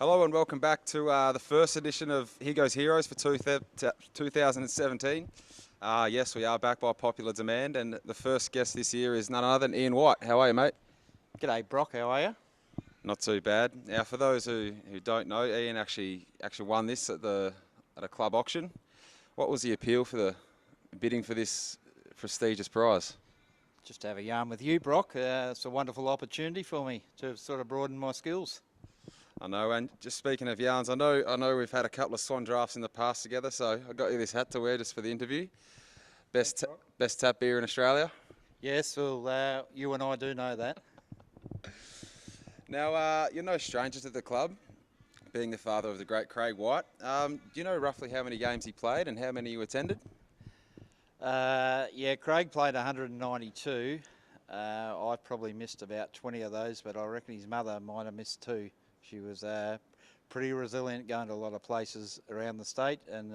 Hello and welcome back to the first edition of Higgo's Heroes for 2017. Yes, we are back by popular demand, and the first guest this year is none other than Ian White. How are you, mate? G'day, Brock. How are you? Not too bad. Now, for those who don't know, Ian actually won this at a club auction. What was the appeal for the bidding for this prestigious prize? Just to have a yarn with you, Brock. It's a wonderful opportunity for me to sort of broaden my skills. I know, and just speaking of yarns, I know we've had a couple of swan drafts in the past together, so I got you this hat to wear just for the interview. Best tap beer in Australia. Yes, well, you and I do know that. Now, you're no stranger to the club, being the father of the great Craig White. Do you know roughly how many games he played and how many you attended? Yeah, Craig played 192. I probably missed about 20 of those, but I reckon his mother might have missed 2. She was pretty resilient, going to a lot of places around the state, and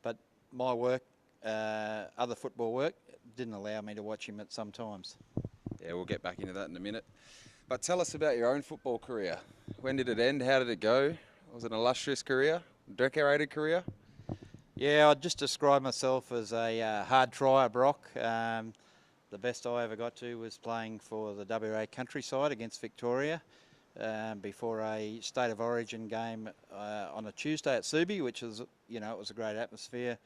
but my work, other football work, didn't allow me to watch him at some times. Yeah, we'll get back into that in a minute. But tell us about your own football career. When did it end? How did it go? Was it an illustrious career? Decorated career? Yeah, I'd just describe myself as a hard trier, Brock. The best I ever got to was playing for the WA countryside against Victoria before a state of origin game on a Tuesday at Subi, which is, it was a great atmosphere.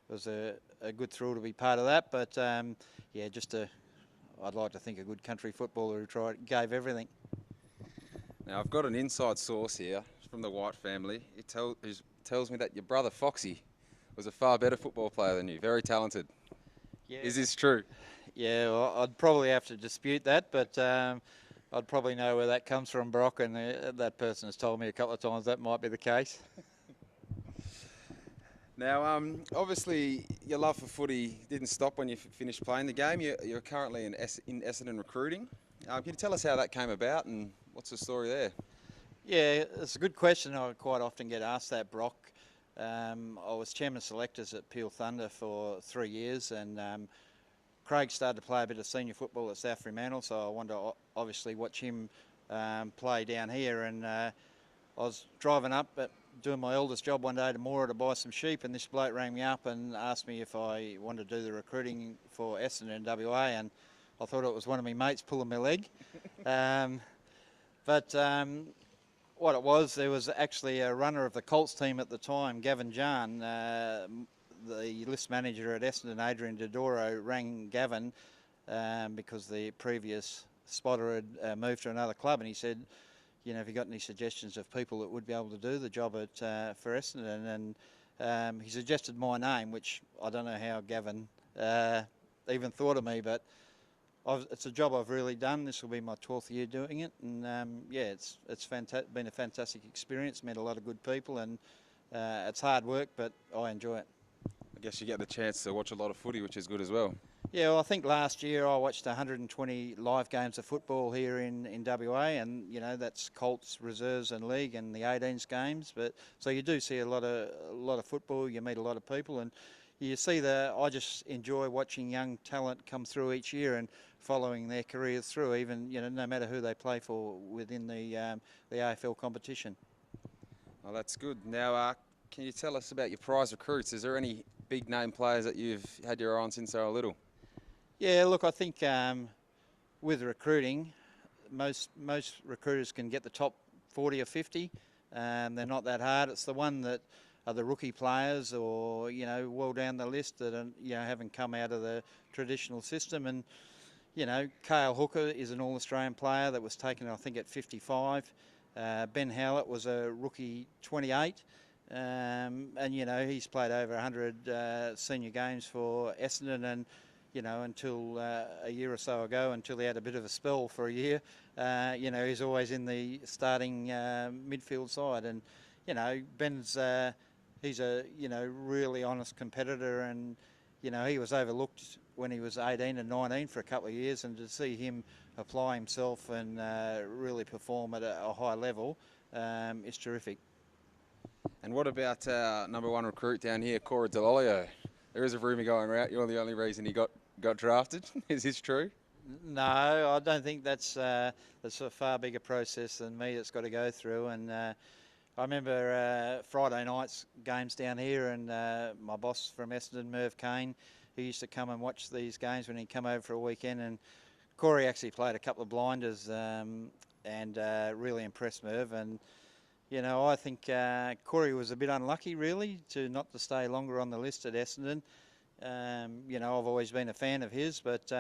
It was a good thrill to be part of that. But yeah, I'd like to think a good country footballer who gave everything. Now, I've got an inside source here from the White family. It tells me that your brother Foxy was a far better football player than you. Very talented. Yeah. Is this true? Yeah, well, I'd probably have to dispute that, but I'd probably know where that comes from, Brock, and that person has told me a couple of times that might be the case. Now, obviously, your love for footy didn't stop when you finished playing the game. You're currently in Essendon recruiting. Can you tell us how that came about and what's the story there? Yeah, it's a good question. I quite often get asked that, Brock. I was chairman of selectors at Peel Thunder for 3 years, and Craig started to play a bit of senior football at South Fremantle, so I wanted to obviously watch him play down here. And I was driving up, doing my eldest job one day to Moora to buy some sheep, and this bloke rang me up and asked me if I wanted to do the recruiting for Essendon in WA, and I thought it was one of my mates pulling my leg. What it was, there was actually a runner of the Colts team at the time, Gavin Jarn. The list manager at Essendon, Adrian Dodoro, rang Gavin because the previous spotter had moved to another club, and he said, have you got any suggestions of people that would be able to do the job for Essendon? And he suggested my name, which I don't know how Gavin even thought of me, but it's a job I've really done. This will be my 12th year doing it, and yeah, it's been a fantastic experience. Met a lot of good people, and it's hard work, but I enjoy it. I guess you get the chance to watch a lot of footy, which is good as well. Yeah, well, I think last year I watched 120 live games of football here in WA, and that's Colts, reserves, and league, and the 18s games. But so you do see a lot of football. You meet a lot of people, and you see I just enjoy watching young talent come through each year and following their careers through, even no matter who they play for within the AFL competition. Well, that's good. Now, can you tell us about your prize recruits? Is there any big name players that you've had your eye on since they were little? Yeah, look, I think with recruiting, most recruiters can get the top 40 or 50. They're not that hard. It's the one that are the rookie players or, well down the list that are, haven't come out of the traditional system. And, Cale Hooker is an All-Australian player that was taken, I think, at 55. Ben Howlett was a rookie 28. And, he's played over 100 senior games for Essendon, and until a year or so ago, until he had a bit of a spell for a year, he's always in the starting midfield side. And, Ben's, he's a, really honest competitor, and, he was overlooked when he was 18 and 19 for a couple of years, and to see him apply himself and really perform at a high level is terrific. And what about our number one recruit down here, Cora Delolio? There is a rumour going around you're the only reason he got drafted. Is this true? No, I don't think that's a far bigger process than me that's got to go through. And I remember Friday nights games down here, and my boss from Essendon, Merv Kane, he used to come and watch these games when he'd come over for a weekend, and Corey actually played a couple of blinders and really impressed Merv. And you know, I think Corey was a bit unlucky, really, not to stay longer on the list at Essendon. You know, I've always been a fan of his, but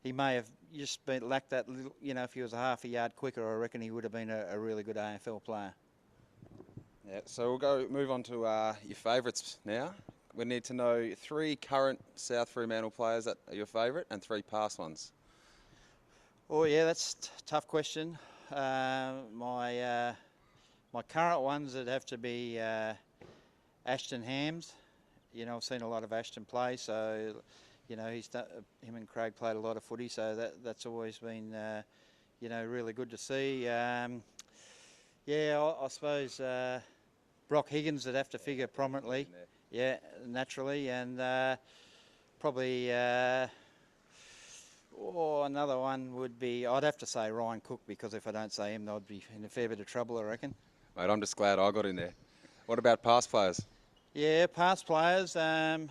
he may have just lacked that little. You know, if he was a half a yard quicker, I reckon he would have been a really good AFL player. Yeah, so we'll move on to your favourites now. We need to know 3 current South Fremantle players that are your favourite and 3 past ones. Oh yeah, that's a tough question. My current ones would have to be Ashton Hams. You know, I've seen a lot of Ashton play, so you know him and Craig played a lot of footy, so that's always been you know, really good to see. Yeah, I suppose Brock Higgins would have to figure prominently. Yeah, naturally, and probably another one would be, I'd have to say Ryan Cook, because if I don't say him, I'd be in a fair bit of trouble, I reckon. Mate, I'm just glad I got in there. What about past players? Yeah, past players. Well,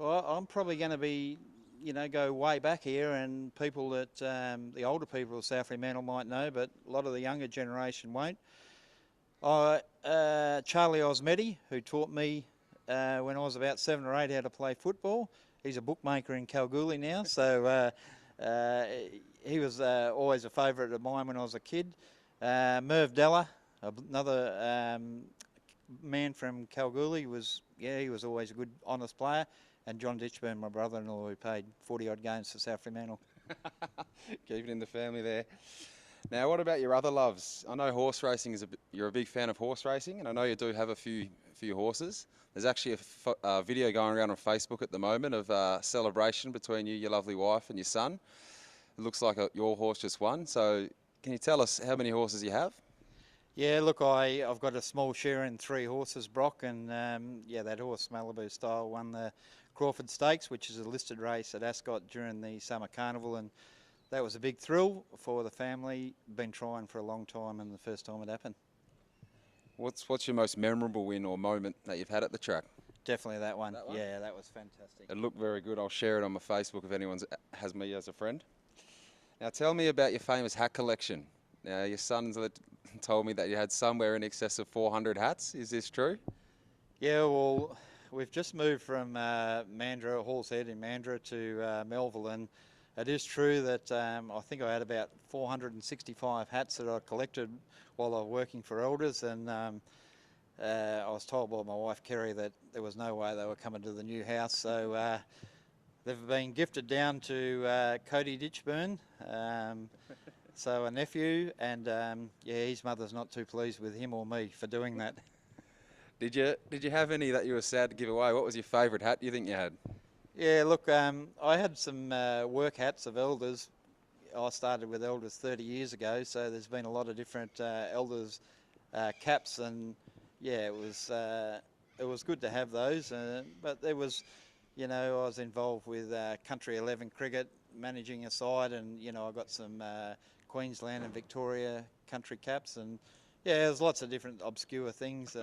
I'm probably going to be, you know, go way back here, and people that the older people of South Fremantle might know, but a lot of the younger generation won't. Charlie Osmedi, who taught me when I was about 7 or 8 how to play football. He's a bookmaker in Kalgoorlie now, so he was always a favourite of mine when I was a kid. Merv Della, another man from Kalgoorlie, he was always a good, honest player. And John Ditchburn, my brother-in-law, who played 40-odd games for South Fremantle. Keep it in the family there. Now, what about your other loves? I know horse racing you're a big fan of horse racing, and I know you do have a few horses. There's actually a video going around on Facebook at the moment of a celebration between you, your lovely wife, and your son. It looks like your horse just won. So, can you tell us how many horses you have? Yeah, look, I've got a small share in 3 horses, Brock, and yeah, that horse, Malibu Style, won the Crawford Stakes, which is a listed race at Ascot during the summer carnival, and that was a big thrill for the family. Been trying for a long time, and the first time it happened. What's your most memorable win or moment that you've had at the track? Definitely that one. Yeah, that was fantastic. It looked very good. I'll share it on my Facebook if anyone has me as a friend. Now, tell me about your famous hat collection. Now, your son's told me that you had somewhere in excess of 400 hats. Is this true? Yeah, well, we've just moved from Mandurah, Hall's Head in Mandurah, to Melville, and it is true that I think I had about 465 hats that I collected while I was working for Elders, and I was told by my wife Kerry that there was no way they were coming to the new house, so they've been gifted down to Cody Ditchburn, so a nephew, and yeah, his mother's not too pleased with him or me for doing that. Did you have any that you were sad to give away? What was your favourite hat you think you had? Yeah, look, I had some work hats of Elders. I started with Elders 30 years ago, so there's been a lot of different Elders caps, and yeah, it was good to have those. But there was, you know, I was involved with Country 11 cricket, managing a side, and you know, I got some Queensland and Victoria country caps, and yeah, there's lots of different obscure things.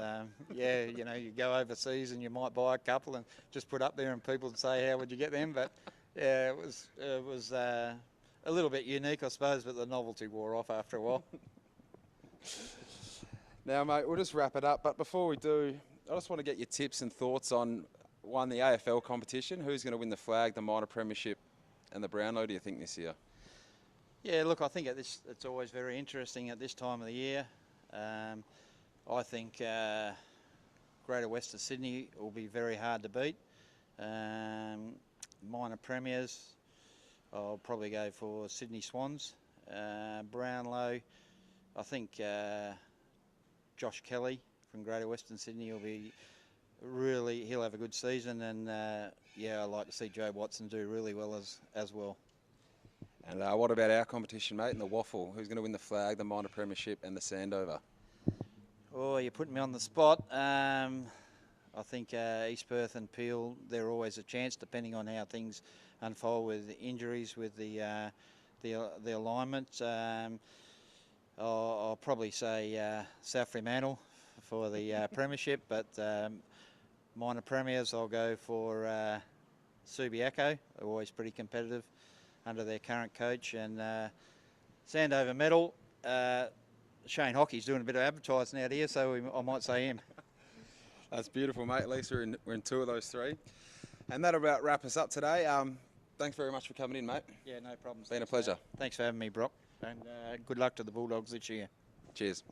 Yeah, you know, you go overseas and you might buy a couple and just put up there, and people would say, "How would you get them?" But yeah, it was a little bit unique, I suppose, but the novelty wore off after a while. Now, mate, we'll just wrap it up. But before we do, I just want to get your tips and thoughts on the AFL competition. Who's going to win the flag, the minor premiership, and the Brownlow? Do you think this year? Yeah, look, I think it's always very interesting at this time of the year. I think Greater Western Sydney will be very hard to beat. Minor premiers, I'll probably go for Sydney Swans. Brownlow, I think Josh Kelly from Greater Western Sydney will be he'll have a good season, and yeah, I'd like to see Joe Watson do really well as well. And what about our competition, mate, in the waffle? Who's going to win the flag, the minor premiership, and the Sandover? Oh, you're putting me on the spot. I think East Perth and Peel, they're always a chance, depending on how things unfold with injuries, with the alignment. I I'll probably say South Fremantle for the premiership, but minor premiers, I'll go for Subiaco, always pretty competitive under their current coach, and Sandover medal. Shane Hockey's doing a bit of advertising out here, so I might say him. That's beautiful, mate. At least we're in two of those three. And that'll about wrap us up today. Thanks very much for coming in, mate. Yeah, no problems. Been a pleasure. Thanks for having me, Brock, and good luck to the Bulldogs this year. Cheers.